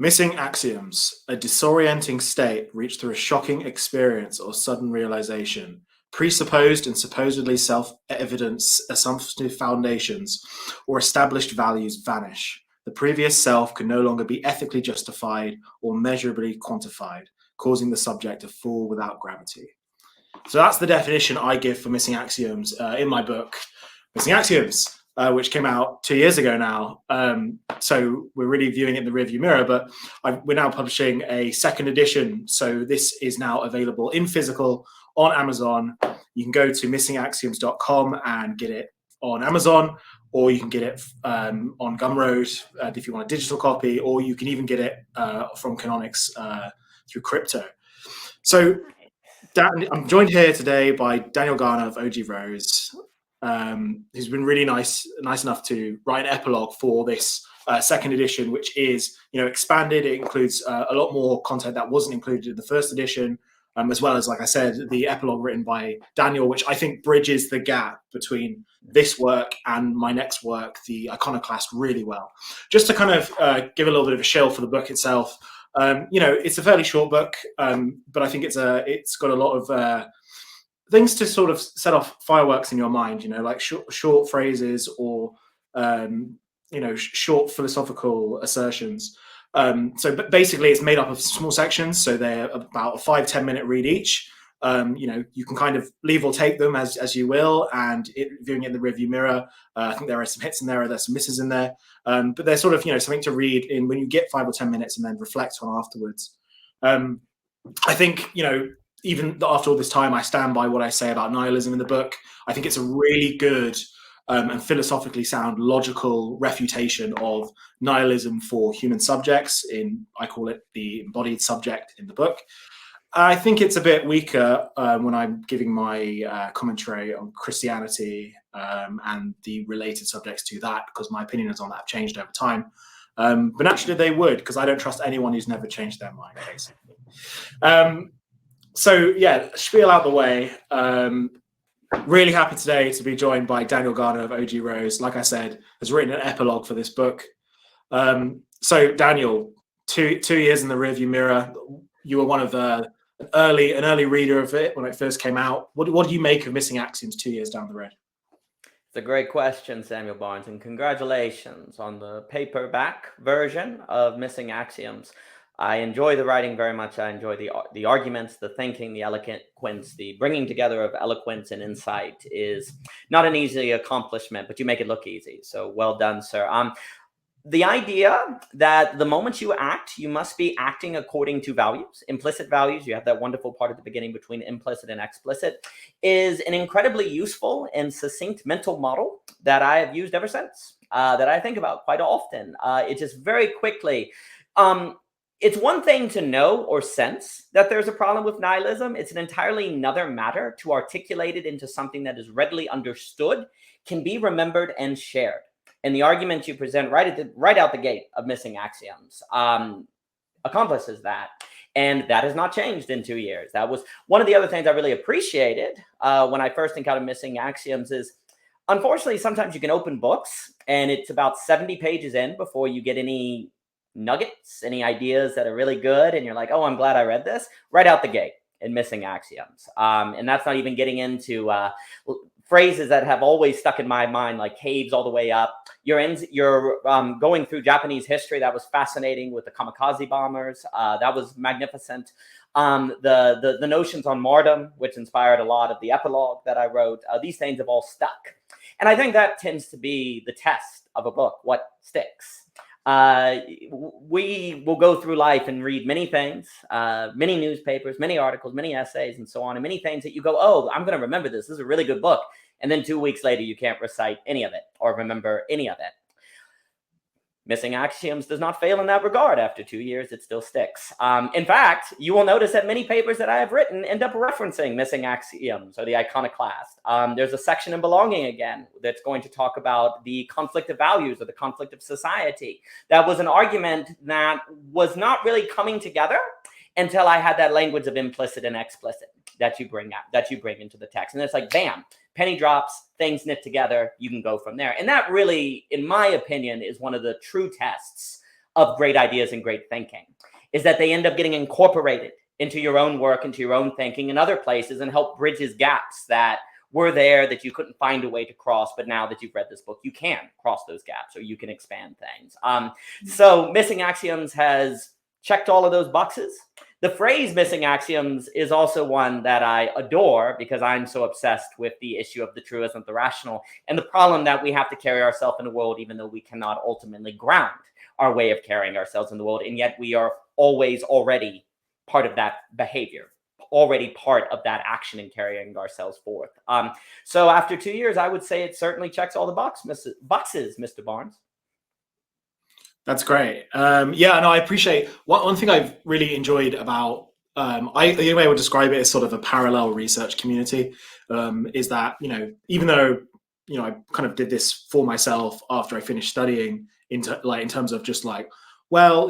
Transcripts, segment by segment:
Missing axioms, a disorienting state reached through a shocking experience or sudden realization. Presupposed and supposedly self-evident assumptive foundations or established values vanish. The previous self can no longer be ethically justified or measurably quantified, causing the subject to fall without gravity. So that's the definition I give for missing axioms in my book, Missing Axioms, which came out 2 years ago now. So we're really viewing it in the rearview mirror, but we're now publishing a second edition. So this is now available in physical on Amazon. You can go to missingaxioms.com and get it on Amazon, or you can get it on Gumroad if you want a digital copy, or you can even get it from Canonics through crypto. So I'm joined here today by Daniel Garner of OG Rose, who's been really nice enough to write an epilogue for this second edition, which is expanded. It includes a lot more content that wasn't included in the first edition, as well as, like I said, the epilogue written by Daniel, which I think bridges the gap between this work and my next work, The Iconoclast, really well. Just to kind of give a little bit of a shill for the book itself. It's a fairly short book, but I think it's got a lot of things to sort of set off fireworks in your mind, like short phrases or short philosophical assertions. So basically it's made up of small sections, so they're about a 5-10 minute read each. You can kind of leave or take them as you will, and viewing it in the rearview mirror, I think there are some hits in there, there's some misses in there, but they're sort of something to read in when you get 5 or 10 minutes and then reflect on afterwards. I think even after all this time, I stand by what I say about nihilism in the book. I think it's a really good and philosophically sound, logical refutation of nihilism for human subjects. I call it the embodied subject in the book. I think it's a bit weaker when I'm giving my commentary on Christianity and the related subjects to that, because my opinions on that have changed over time. But naturally they would, because I don't trust anyone who's never changed their mind, basically. So yeah, spiel out the way. Really happy today to be joined by Daniel Garner of OG Rose. Like I said, has written an epilogue for this book. So Daniel, two years in the rearview mirror. You were one of an early reader of it when it first came out. What do you make of Missing Axioms 2 years down the road? It's a great question, Samuel Barnes, and congratulations on the paperback version of Missing Axioms. I enjoy the writing very much. I enjoy the arguments, the thinking, the eloquence, the bringing together of eloquence and insight is not an easy accomplishment, but you make it look easy. So well done, sir. The idea that the moment you act, you must be acting according to values, implicit values. You have that wonderful part at the beginning between implicit and explicit, is an incredibly useful and succinct mental model that I have used ever since, that I think about quite often. It just very quickly... It's one thing to know or sense that there's a problem with nihilism. It's an entirely another matter to articulate it into something that is readily understood, can be remembered and shared. And the argument you present right out the gate of Missing Axioms accomplishes that. And that has not changed in 2 years. That was one of the other things I really appreciated when I first encountered Missing Axioms is, unfortunately, sometimes you can open books and it's about 70 pages in before you get any nuggets, any ideas that are really good, and you're like, oh, I'm glad I read this right out the gate in Missing Axioms. And that's not even getting into phrases that have always stuck in my mind, like caves all the way up. You're going through Japanese history. That was fascinating with the kamikaze bombers. That was magnificent. The notions on martyrdom, which inspired a lot of the epilogue that I wrote, these things have all stuck. And I think that tends to be the test of a book, what sticks. We will go through life and read many things, many newspapers, many articles, many essays, and so on, and many things that you go, oh, I'm going to remember this. This is a really good book. And then 2 weeks later, you can't recite any of it or remember any of it. Missing Axioms does not fail in that regard. After 2 years, it still sticks. In fact, you will notice that many papers that I have written end up referencing Missing Axioms or the Iconoclast. There's a section in Belonging again that's going to talk about the conflict of values or the conflict of society. That was an argument that was not really coming together until I had that language of implicit and explicit that you bring into the text. And it's like, bam, penny drops, things knit together, you can go from there. And that really, in my opinion, is one of the true tests of great ideas and great thinking, is that they end up getting incorporated into your own work, into your own thinking in other places, and help bridges gaps that were there that you couldn't find a way to cross, but now that you've read this book, you can cross those gaps, or you can expand things. So Missing Axioms has checked all of those boxes. The phrase missing axioms is also one that I adore, because I'm so obsessed with the issue of the true isn't the rational, and the problem that we have to carry ourselves in the world, even though we cannot ultimately ground our way of carrying ourselves in the world. And yet we are always already part of that behavior, already part of that action in carrying ourselves forth. So after 2 years, I would say it certainly checks all the boxes, Mr. Barnes. That's great. Yeah, no, I appreciate one thing I've really enjoyed about the way I would describe it is sort of a parallel research community. Is that, even though I kind of did this for myself after I finished studying, in terms of just like, well,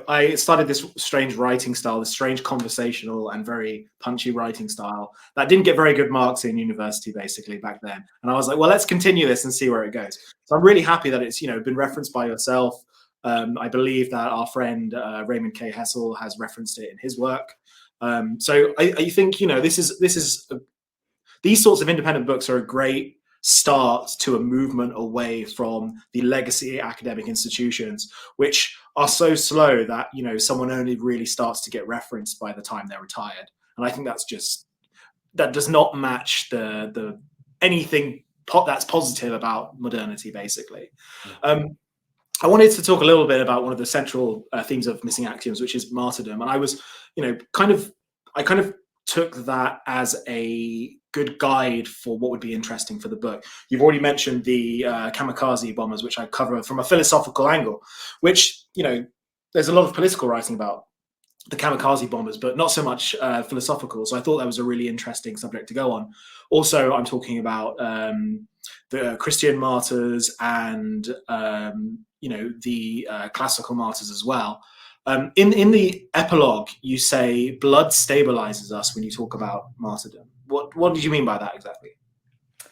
I started this strange writing style, this strange conversational and very punchy writing style that didn't get very good marks in university, basically, back then. And I was like, well, let's continue this and see where it goes. So I'm really happy that it's been referenced by yourself. I believe that our friend Raymond K. Hessel has referenced it in his work. So I think these sorts of independent books are a great start to a movement away from the legacy academic institutions, which are so slow that someone only really starts to get referenced by the time they're retired. And I think that does not match the anything that's positive about modernity, basically. I wanted to talk a little bit about one of the central themes of Missing Axioms, which is martyrdom. And I was, I kind of took that as a good guide for what would be interesting for the book. You've already mentioned the kamikaze bombers, which I cover from a philosophical angle, which, there's a lot of political writing about the kamikaze bombers, but not so much philosophical. So I thought that was a really interesting subject to go on. Also, I'm talking about the Christian martyrs and the classical martyrs as well. In the epilogue, you say blood stabilizes us when you talk about martyrdom. What did you mean by that exactly?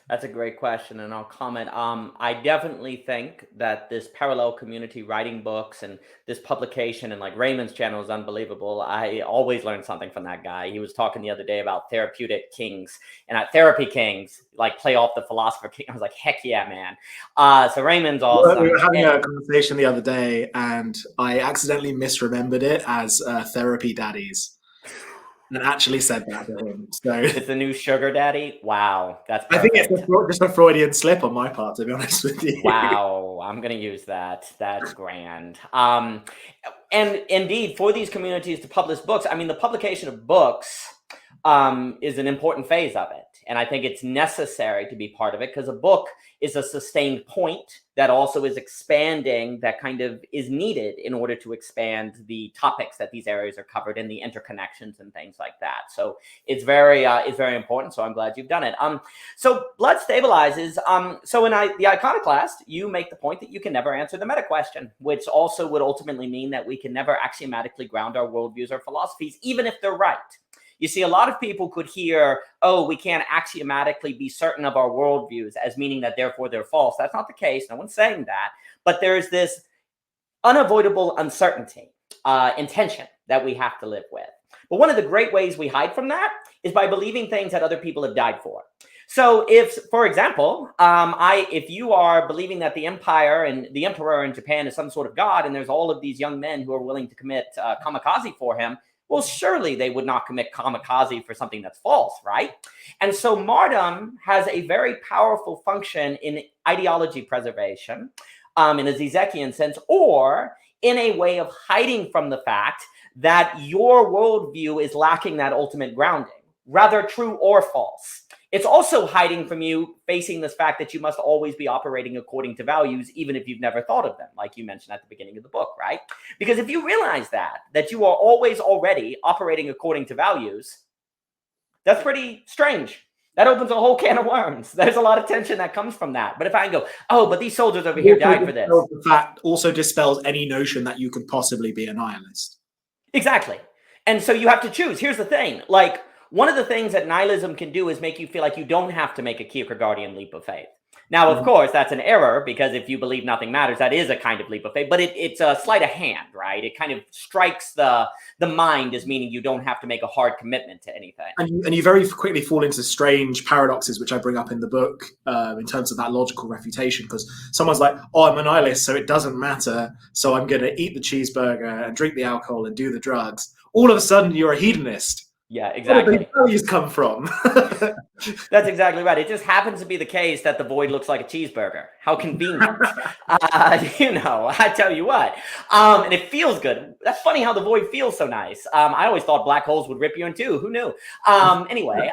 That's a great question, and I'll comment. I definitely think that this parallel community writing books and this publication, and like Raymond's channel, is unbelievable. I always learn something from that guy. He was talking the other day about therapeutic kings, and at Therapy Kings, like, play off the philosopher king. I was like, heck yeah, man. So Raymond's awesome. We were having a conversation the other day, and I accidentally misremembered it as Therapy Daddies. And actually said that to him. So it's the new sugar daddy. Wow, that's perfect. I think it's just a Freudian slip on my part, to be honest with you. Wow, I'm gonna use that. That's grand. And indeed, for these communities to publish books, I mean, the publication of books is an important phase of it. And I think it's necessary to be part of it, because a book is a sustained point that also is expanding, that kind of is needed in order to expand the topics that these areas are covered in, the interconnections and things like that. So it's very important. So I'm glad you've done it. So blood stabilizes. So in the Iconoclast, you make the point that you can never answer the meta question, which also would ultimately mean that we can never axiomatically ground our worldviews or philosophies, even if they're right. You see, a lot of people could hear, oh, we can't axiomatically be certain of our worldviews, as meaning that therefore they're false. That's not the case. No one's saying that. But there's this unavoidable uncertainty, intention that we have to live with. But one of the great ways we hide from that is by believing things that other people have died for. So if, for example, if you are believing that the empire and the emperor in Japan is some sort of god, and there's all of these young men who are willing to commit kamikaze for him, well, surely they would not commit kamikaze for something that's false, right? And so martyrdom has a very powerful function in ideology preservation, in a Zizekian sense, or in a way of hiding from the fact that your worldview is lacking that ultimate grounding, rather true or false. It's also hiding from you facing this fact that you must always be operating according to values, even if you've never thought of them, like you mentioned at the beginning of the book, right? Because if you realize that you are always already operating according to values, that's pretty strange. That opens a whole can of worms. There's a lot of tension that comes from that. But if I can go, oh, but these soldiers over here died for this. The fact also dispels any notion that you could possibly be a nihilist. Exactly. And so you have to choose. Here's the thing. Like, one of the things that nihilism can do is make you feel like you don't have to make a Kierkegaardian leap of faith. Now, of course, that's an error, because if you believe nothing matters, that is a kind of leap of faith, but it's a sleight of hand, right? It kind of strikes the mind as meaning you don't have to make a hard commitment to anything. And you very quickly fall into strange paradoxes, which I bring up in the book, in terms of that logical refutation. Because someone's like, "Oh, I'm a nihilist, so it doesn't matter. So I'm going to eat the cheeseburger and drink the alcohol and do the drugs." All of a sudden, you're a hedonist. Yeah, Where do these exactly. values come from? That's exactly right. It just happens to be the case that the void looks like a cheeseburger. How convenient. I tell you what. And it feels good. That's funny how the void feels so nice. I always thought black holes would rip you in two. Who knew? Anyway,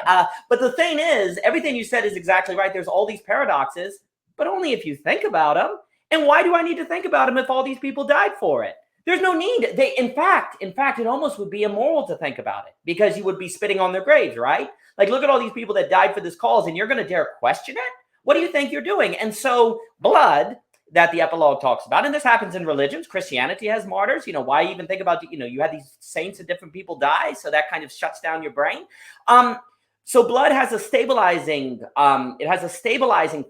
but the thing is, everything you said is exactly right. There's all these paradoxes, but only if you think about them. And why do I need to think about them if all these people died for it? There's no need. In fact, it almost would be immoral to think about it, because you would be spitting on their graves, right? Like, look at all these people that died for this cause, and you're going to dare question it? What do you think you're doing? And so blood, that the epilogue talks about, and this happens in religions. Christianity has martyrs. Why even think about, you had these saints and different people die, so that kind of shuts down your brain. So blood has a stabilizing,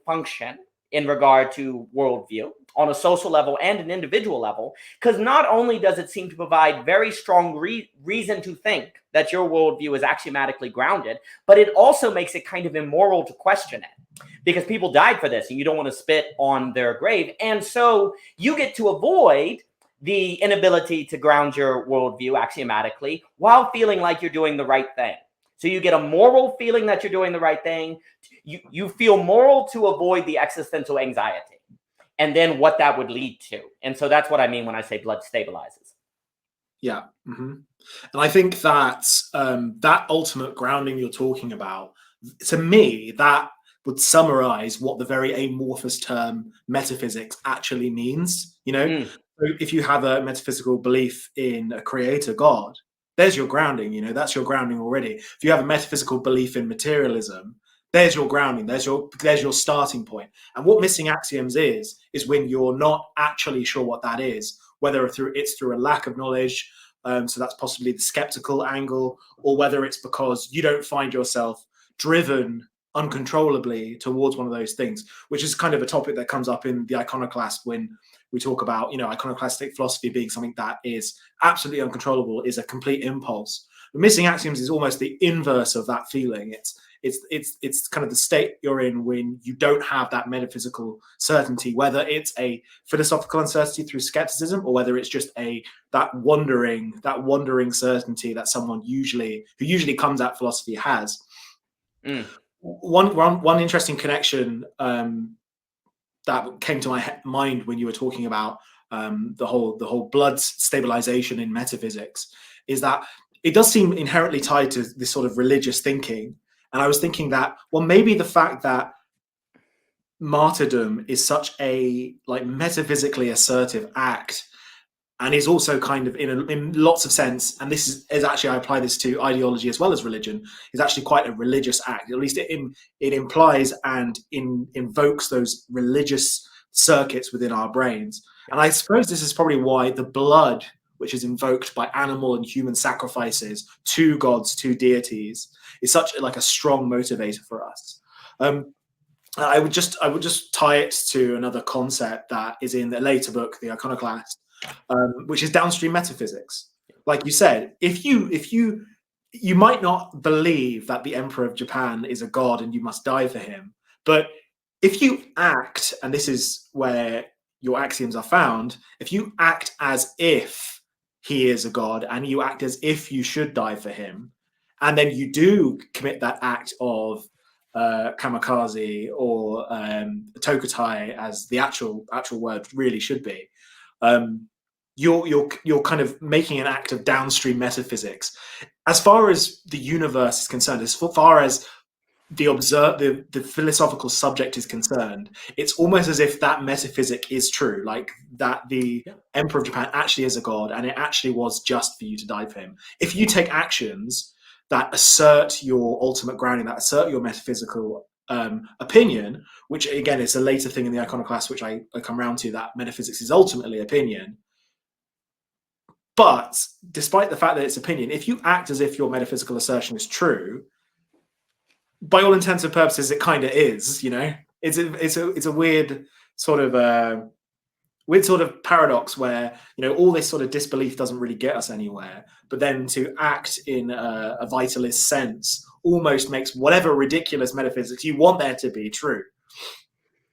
function in regard to worldview on a social level and an individual level, because not only does it seem to provide very strong reason to think that your worldview is axiomatically grounded, but it also makes it kind of immoral to question it, because people died for this and you don't want to spit on their grave. And so you get to avoid the inability to ground your worldview axiomatically while feeling like you're doing the right thing. So you get a moral feeling that you're doing the right thing. You feel moral to avoid the existential anxiety, and then what that would lead to. And so that's what I mean when I say blood stabilizes. Yeah. Mm-hmm. And I think that that ultimate grounding you're talking about, to me, that would summarize what the very amorphous term metaphysics actually means. So if you have a metaphysical belief in a creator God, there's your grounding. That's your grounding already. If you have a metaphysical belief in materialism, there's your grounding. There's your starting point. And what missing axioms is when you're not actually sure what that is, whether it's through a lack of knowledge, so that's possibly the skeptical angle, or whether it's because you don't find yourself driven uncontrollably towards one of those things, which is kind of a topic that comes up in the Iconoclast when we talk about, iconoclastic philosophy being something that is absolutely uncontrollable, is a complete impulse. But missing axioms is almost the inverse of that feeling. It's kind of the state you're in when you don't have that metaphysical certainty, whether it's a philosophical uncertainty through skepticism, or whether it's just that wandering certainty that someone who usually comes at philosophy has. One interesting connection that came to my mind when you were talking about the whole blood stabilization in metaphysics is that it does seem inherently tied to this sort of religious thinking. And I was thinking that, well, maybe the fact that martyrdom is such a metaphysically assertive act, and is also kind of in lots of sense, and this is actually, I apply this to ideology as well as religion, is actually quite a religious act. At least it implies and invokes those religious circuits within our brains. And I suppose this is probably why the blood, which is invoked by animal and human sacrifices to gods, to deities, is such a strong motivator for us. I would just tie it to another concept that is in the later book, The Iconoclast, which is downstream metaphysics. Like you said, if you might not believe that the Emperor of Japan is a god and you must die for him, but if you act, and this is where your axioms are found, if you act as if he is a god and you act as if you should die for him, and then you do commit that act of kamikaze or tokutai, as the actual word really should be, you're kind of making an act of downstream metaphysics. As far as the universe is concerned, as far as the philosophical subject is concerned, it's almost as if that metaphysic is true, like that the Emperor of Japan actually is a god, and it actually was just for you to die for him. If you take actions that assert your ultimate grounding, that assert your metaphysical opinion, which again is a later thing in the Iconoclast, which I come around to, that metaphysics is ultimately opinion. But despite the fact that it's opinion, if you act as if your metaphysical assertion is true, by all intents and purposes, it kind of is, it's a weird sort of paradox where, all this sort of disbelief doesn't really get us anywhere, but then to act in a vitalist sense almost makes whatever ridiculous metaphysics you want there to be true.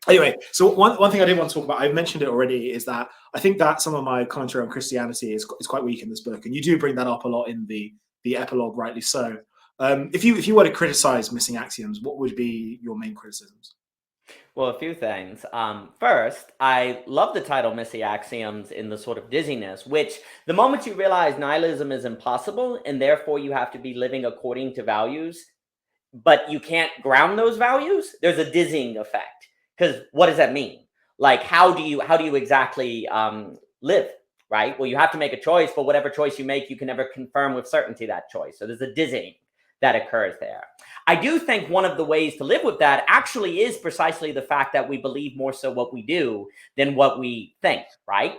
Anyway, so one thing I did want to talk about, I've mentioned it already, is that I think that some of my commentary on Christianity is quite weak in this book, and you do bring that up a lot in the epilogue, rightly so. If you were to criticize Missing Axioms, what would be your main criticisms? Well, a few things. First, I love the title Missing Axioms in the sort of dizziness, which the moment you realize nihilism is impossible and therefore you have to be living according to values, but you can't ground those values, there's a dizzying effect. Because what does that mean? Like, how do you exactly live, right? Well, you have to make a choice, but whatever choice you make, you can never confirm with certainty that choice. So there's a dizzying that occurs there. I do think one of the ways to live with that actually is precisely the fact that we believe more so what we do than what we think, right?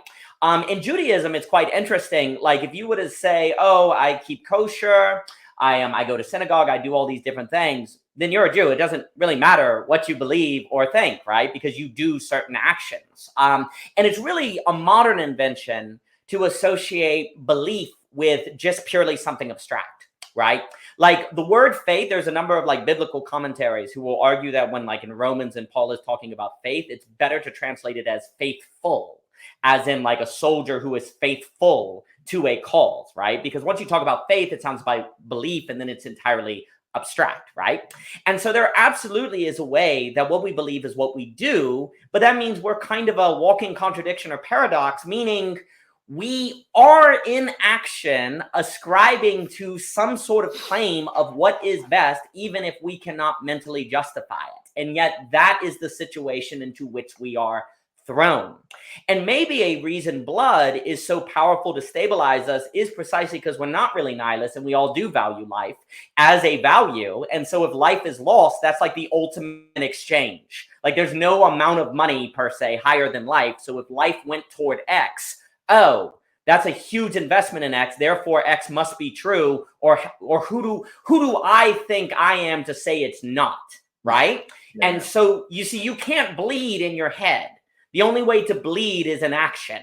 In Judaism, it's quite interesting. Like, if you were to say, oh, I keep kosher, I go to synagogue, I do all these different things, then you're a Jew. It doesn't really matter what you believe or think, right? Because you do certain actions. And it's really a modern invention to associate belief with just purely something abstract, right? Like the word faith, there's a number of like biblical commentaries who will argue that when like in Romans and Paul is talking about faith, it's better to translate it as faithful, as in like a soldier who is faithful to a cause, right? Because once you talk about faith, it sounds by belief and then it's entirely abstract, right? And so there absolutely is a way that what we believe is what we do, but that means we're kind of a walking contradiction or paradox, meaning we are in action ascribing to some sort of claim of what is best, even if we cannot mentally justify it. And yet that is the situation into which we are thrown. And maybe a reason blood is so powerful to stabilize us is precisely because we're not really nihilists and we all do value life as a value. And so if life is lost, that's like the ultimate exchange. Like there's no amount of money per se higher than life. So if life went toward X, oh, that's a huge investment in X, therefore X must be true, or who do I think I am to say it's not, right? Yeah. And so you see, you can't bleed in your head. The only way to bleed is an action.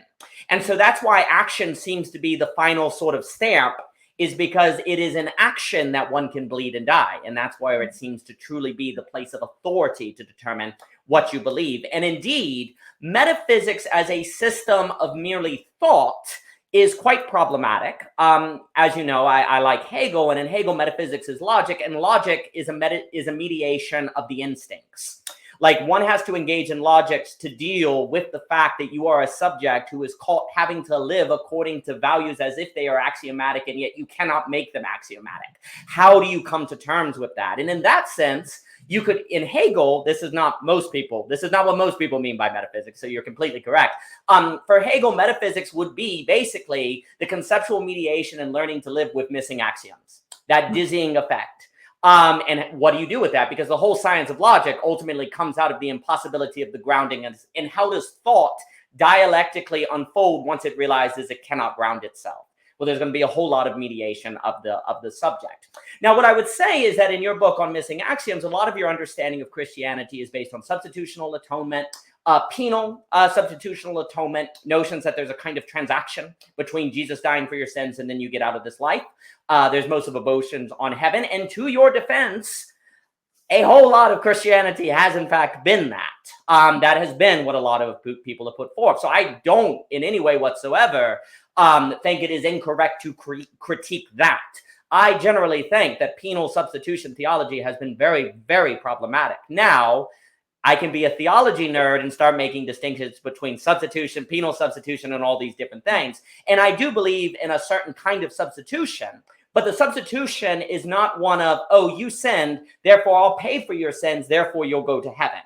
And so that's why action seems to be the final sort of stamp, is because it is an action that one can bleed and die. And that's where it seems to truly be the place of authority to determine what you believe. And indeed, metaphysics as a system of merely thought is quite problematic. As you know, I like Hegel, and in Hegel, metaphysics is logic, and logic is a mediation of the instincts. Like one has to engage in logics to deal with the fact that you are a subject who is caught having to live according to values as if they are axiomatic, and yet you cannot make them axiomatic. How do you come to terms with that? And in that sense, you could, in Hegel, this is not what most people mean by metaphysics, so you're completely correct. For Hegel, metaphysics would be basically the conceptual mediation and learning to live with missing axioms, that dizzying effect. And what do you do with that? Because the whole science of logic ultimately comes out of the impossibility of the grounding, and how does thought dialectically unfold once it realizes it cannot ground itself? Well, there's going to be a whole lot of mediation of the subject. Now, what I would say is that in your book on Missing Axioms, a lot of your understanding of Christianity is based on substitutional atonement, penal substitutional atonement, notions that there's a kind of transaction between Jesus dying for your sins and then you get out of this life. There's most of devotions on heaven. And to your defense, a whole lot of Christianity has in fact been that. That has been what a lot of people have put forth. So I don't in any way whatsoever think it is incorrect to critique that. I generally think that penal substitution theology has been very, very problematic. Now, I can be a theology nerd and start making distinctions between substitution, penal substitution, and all these different things. And I do believe in a certain kind of substitution, but the substitution is not one of, oh, you sinned, therefore I'll pay for your sins, therefore you'll go to heaven.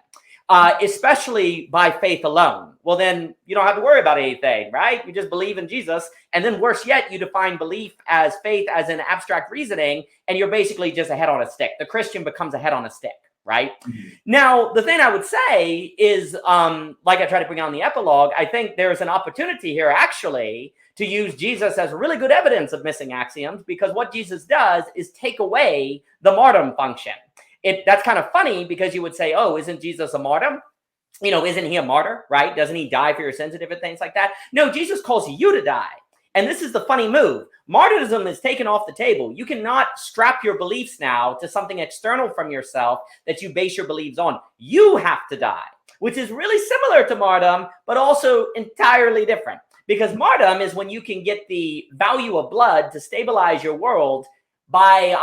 Especially by faith alone. Well, then you don't have to worry about anything, right? You just believe in Jesus. And then worse yet, you define belief as faith as an abstract reasoning, and you're basically just a head on a stick. The Christian becomes a head on a stick, right? Mm-hmm. Now, the thing I would say is, like I try to bring out in the epilogue, I think there's an opportunity here actually to use Jesus as really good evidence of missing axioms, because what Jesus does is take away the martyrdom function. that's kind of funny because you would say, oh, isn't Jesus a martyr? Isn't he a martyr, right? Doesn't he die for your sins and different things like that? No, Jesus calls you to die. And this is the funny move. Martyrdom is taken off the table. You cannot strap your beliefs now to something external from yourself that you base your beliefs on. You have to die, which is really similar to martyrdom, but also entirely different. Because martyrdom is when you can get the value of blood to stabilize your world by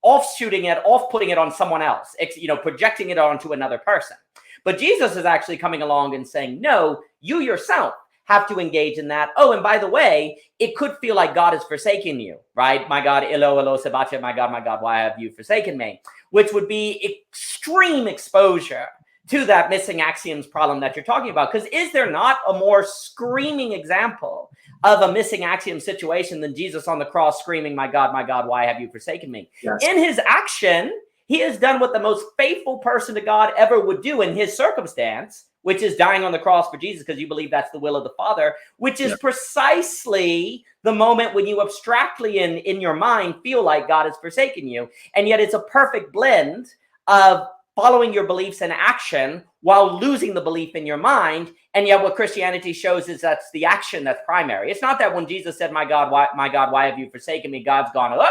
off-putting it on someone else, projecting it onto another person. But Jesus is actually coming along and saying, no, you yourself have to engage in that. Oh, and by the way, it could feel like God has forsaken you, right? My God, Elo, Sabbath, my God, why have you forsaken me? Which would be extreme exposure to that missing axioms problem that you're talking about. Because is there not a more screaming example of a missing axiom situation than Jesus on the cross screaming, my God, why have you forsaken me? Yes. In his action, he has done what the most faithful person to God ever would do in his circumstance, which is dying on the cross for Jesus because you believe that's the will of the Father, which is precisely the moment when you abstractly in your mind feel like God has forsaken you. And yet it's a perfect blend of following your beliefs in action while losing the belief in your mind. And yet what Christianity shows is that's the action that's primary. It's not that when Jesus said, my God, why have you forsaken me? God's gone, oh,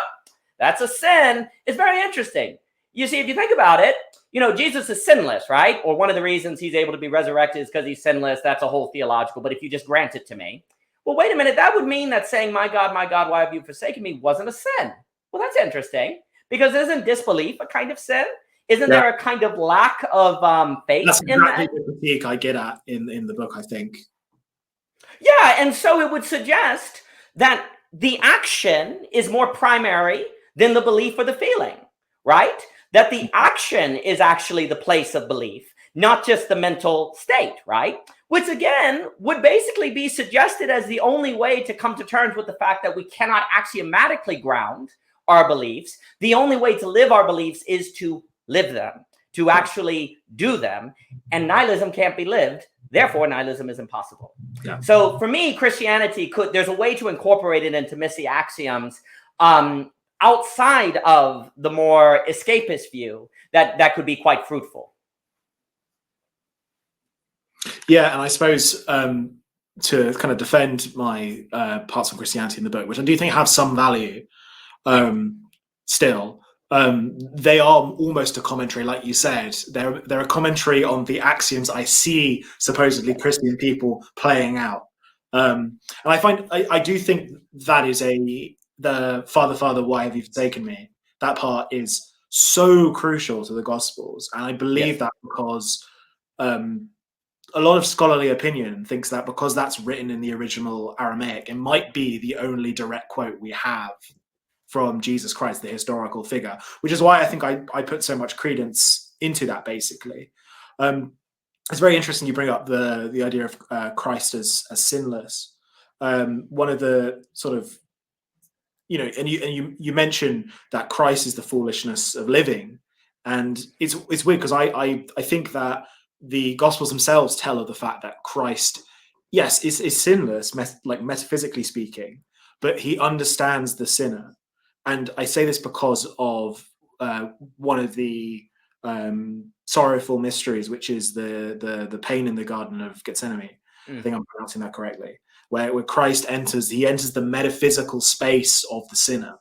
that's a sin. It's very interesting. You see, if you think about it, Jesus is sinless, right? Or one of the reasons he's able to be resurrected is because he's sinless. That's a whole theological. But if you just grant it to me, well, wait a minute. That would mean that saying, my God, why have you forsaken me wasn't a sin. Well, that's interesting because isn't disbelief a kind of sin? Isn't there a kind of lack of faith That's in exactly that? the critique I get at in the book, I think. Yeah, and so it would suggest that the action is more primary than the belief or the feeling, right? That the action is actually the place of belief, not just the mental state, right? Which again would basically be suggested as the only way to come to terms with the fact that we cannot axiomatically ground our beliefs. The only way to live our beliefs is to live them, to actually do them. And nihilism can't be lived. Therefore, nihilism is impossible. Yeah. So for me, Christianity there's a way to incorporate it into missing axioms outside of the more escapist view that could be quite fruitful. Yeah, and I suppose to kind of defend my parts of Christianity in the book, which I do think have some value still, they are almost a commentary, like you said. They're a commentary on the axioms I see supposedly Christian people playing out. And I do think that is the Father, why have you forsaken me? That part is so crucial to the Gospels. And I believe that because a lot of scholarly opinion thinks that because that's written in the original Aramaic, it might be the only direct quote we have from Jesus Christ, the historical figure, which is why I think I put so much credence into that, basically. It's very interesting you bring up the idea of Christ as sinless. One of the sort of, and you mention that Christ is the foolishness of living. And it's weird because I think that the Gospels themselves tell of the fact that Christ, yes, is sinless, like metaphysically speaking, but he understands the sinner. And I say this because of one of the sorrowful mysteries, which is the pain in the Garden of Gethsemane. I think I'm pronouncing that correctly. Where Christ enters the metaphysical space of the sinner.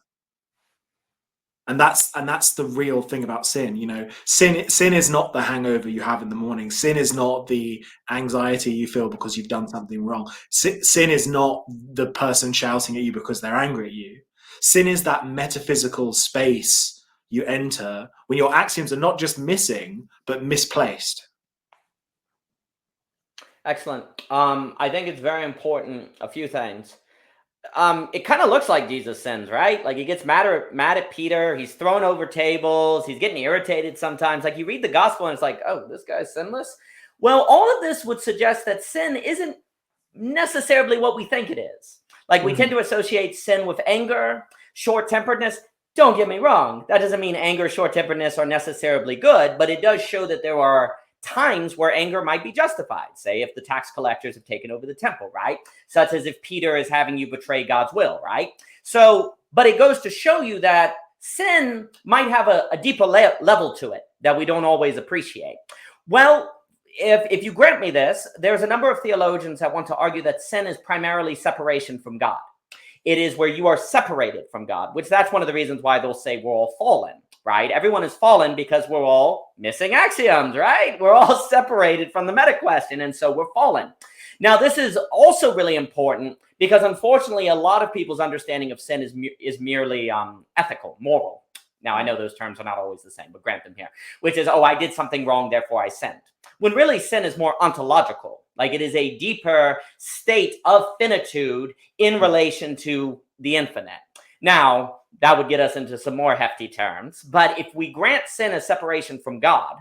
And that's the real thing about sin. Sin is not the hangover you have in the morning. Sin is not the anxiety you feel because you've done something wrong. Sin is not the person shouting at you because they're angry at you. Sin is that metaphysical space you enter when your axioms are not just missing, but misplaced. Excellent. I think it's very important. A few things. It kind of looks like Jesus sins, right? Like he gets mad at Peter. He's thrown over tables. He's getting irritated sometimes. Like you read the gospel and it's like, oh, this guy's sinless. Well, all of this would suggest that sin isn't necessarily what we think it is. Like we tend to associate sin with anger, short-temperedness. Don't get me wrong. That doesn't mean anger, short-temperedness are necessarily good, but it does show that there are times where anger might be justified. Say if the tax collectors have taken over the temple, right? Such as if Peter is having you betray God's will, right? So, but it goes to show you that sin might have a deeper level to it that we don't always appreciate. Well, if you grant me this, there's a number of theologians that want to argue that sin is primarily separation from God. It is where you are separated from God, which that's one of the reasons why they'll say we're all fallen, right? Everyone is fallen because we're all missing axioms, right? We're all separated from the meta question, and so we're fallen. Now, this is also really important because, unfortunately, a lot of people's understanding of sin is merely ethical, moral. Now, I know those terms are not always the same, but grant them here, which is, oh, I did something wrong, therefore I sinned. When really sin is more ontological, like it is a deeper state of finitude in relation to the infinite. Now, that would get us into some more hefty terms, but if we grant sin a separation from God,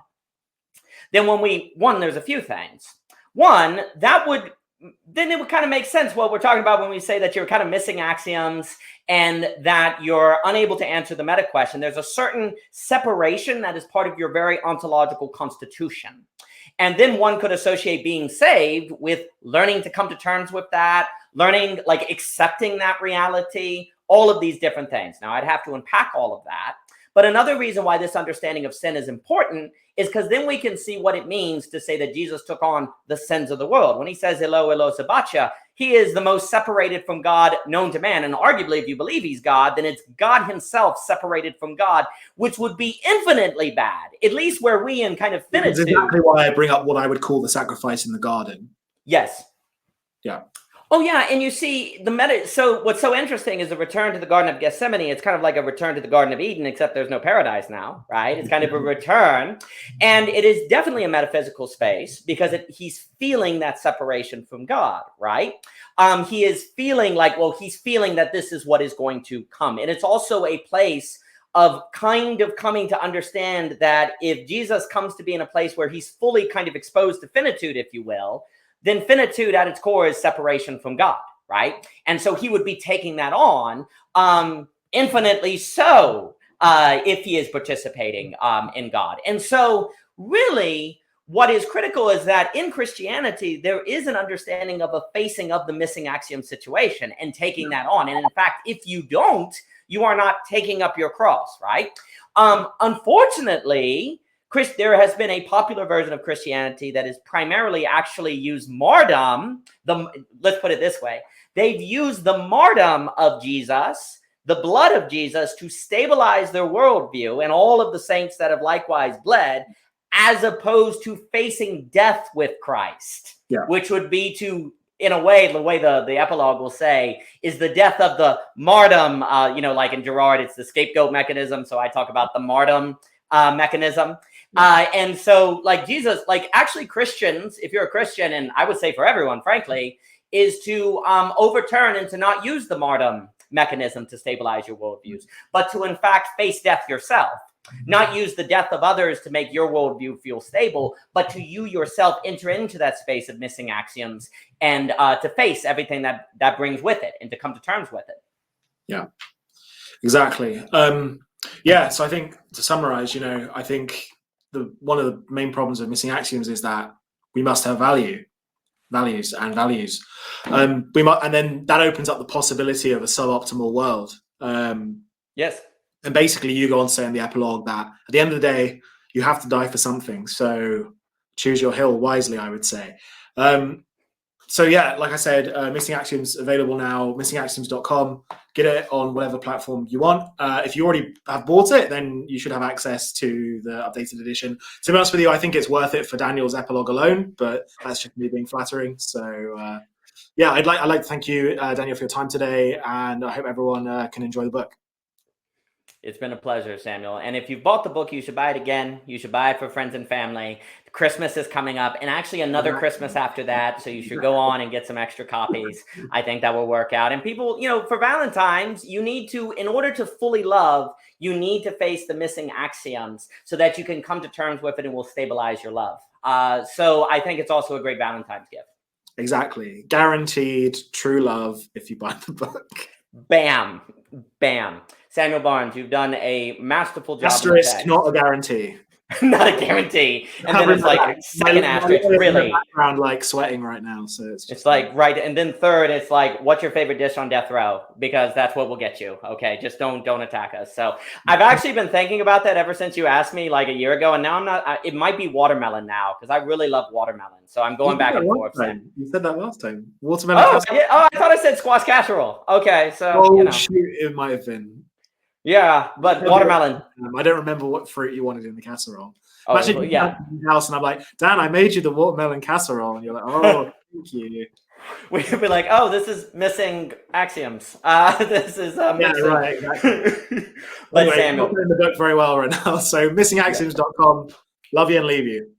then there's a few things. One, then it would kind of make sense what we're talking about when we say that you're kind of missing axioms and that you're unable to answer the meta question. There's a certain separation that is part of your very ontological constitution. And then one could associate being saved with learning to come to terms with that, learning, like accepting that reality, all of these different things. Now, I'd have to unpack all of that. But another reason why this understanding of sin is important is because then we can see what it means to say that Jesus took on the sins of the world. When he says, Elo, Elo, Sabachthani, he is the most separated from God known to man. And arguably, if you believe he's God, then it's God himself separated from God, which would be infinitely bad, at least where we in kind of finitude. That's exactly why I bring up what I would call the sacrifice in the garden. Yes. Yeah. Oh, yeah. And you see the meta. So what's so interesting is the return to the Garden of Gethsemane. It's kind of like a return to the Garden of Eden, except there's no paradise now, right? It's kind of a return. And it is definitely a metaphysical space because he's feeling that separation from God, right? He is feeling like, well, he's feeling that this is what is going to come. And it's also a place of kind of coming to understand that if Jesus comes to be in a place where he's fully kind of exposed to finitude, if you will, then finitude at its core is separation from God, right? And so he would be taking that on infinitely so if he is participating in God. And so really what is critical is that in Christianity, there is an understanding of a facing of the missing axiom situation and taking that on. And in fact, if you don't, you are not taking up your cross, right? Unfortunately, there has been a popular version of Christianity that is primarily actually used martyrdom. Let's put it this way. They've used the martyrdom of Jesus, the blood of Jesus, to stabilize their worldview and all of the saints that have likewise bled, as opposed to facing death with Christ, which would be to, in a way, the way the epilogue will say, is the death of the martyrdom. Like in Gerard, it's the scapegoat mechanism. So I talk about the martyrdom mechanism. And so like Jesus, like actually Christians, if you're a Christian, and I would say for everyone, frankly, is to overturn and to not use the martyrdom mechanism to stabilize your worldviews, but to in fact face death yourself, not use the death of others to make your worldview feel stable, but to you yourself enter into that space of missing axioms and to face everything that brings with it and to come to terms with it. Yeah, exactly. So I think to summarize, I think one of the main problems of missing axioms is that we must have values. And then that opens up the possibility of a suboptimal world. Yes. And basically you go on to say in the epilogue that at the end of the day, you have to die for something. So choose your hill wisely, I would say. Like I said, Missing Axioms available now, missingaxioms.com. Get it on whatever platform you want. If you already have bought it, then you should have access to the updated edition. To be honest with you, I think it's worth it for Daniel's epilogue alone, but that's just me being flattering. So I'd like to thank you, Daniel, for your time today, and I hope everyone can enjoy the book. It's been a pleasure, Samuel. And if you've bought the book, you should buy it again. You should buy it for friends and family. Christmas is coming up, and actually another Christmas after that. So you should go on and get some extra copies. I think that will work out. And people, for Valentine's, you need to, in order to fully love, you need to face the missing axioms so that you can come to terms with it and will stabilize your love. So I think it's also a great Valentine's gift. Exactly. Guaranteed true love if you buy the book. Bam. Bam. Samuel Barnes, you've done a masterful job. Asterisk, not a guarantee. Not a guarantee. And I then it's like remember second my asterisk, lawyer's in the really. background, like sweating right now. So it's It's just like right, and then third, it's like, what's your favorite dish on death row? Because that's what will get you. Okay, just don't attack us. So I've actually been thinking about that ever since you asked me like a year ago, and now I'm not. It might be watermelon now because I really love watermelon. So I'm you going said back that and last forth. Sam. time. You said that last time. Watermelon Oh, casserole. yeah. Oh, I thought I said squash casserole. Okay, so Oh shoot, it might have been. yeah, but watermelon. I don't remember what fruit you wanted in the casserole. I'm Oh, actually yeah. in the house and I'm like, Dan, I made you the watermelon casserole, and you're like, oh, thank you. We'd be like, oh, this is missing axioms. This is Yeah, missing. right, exactly. But Anyway, Samuel, not in the book very well right now. So missingaxioms.com. Love you and leave you.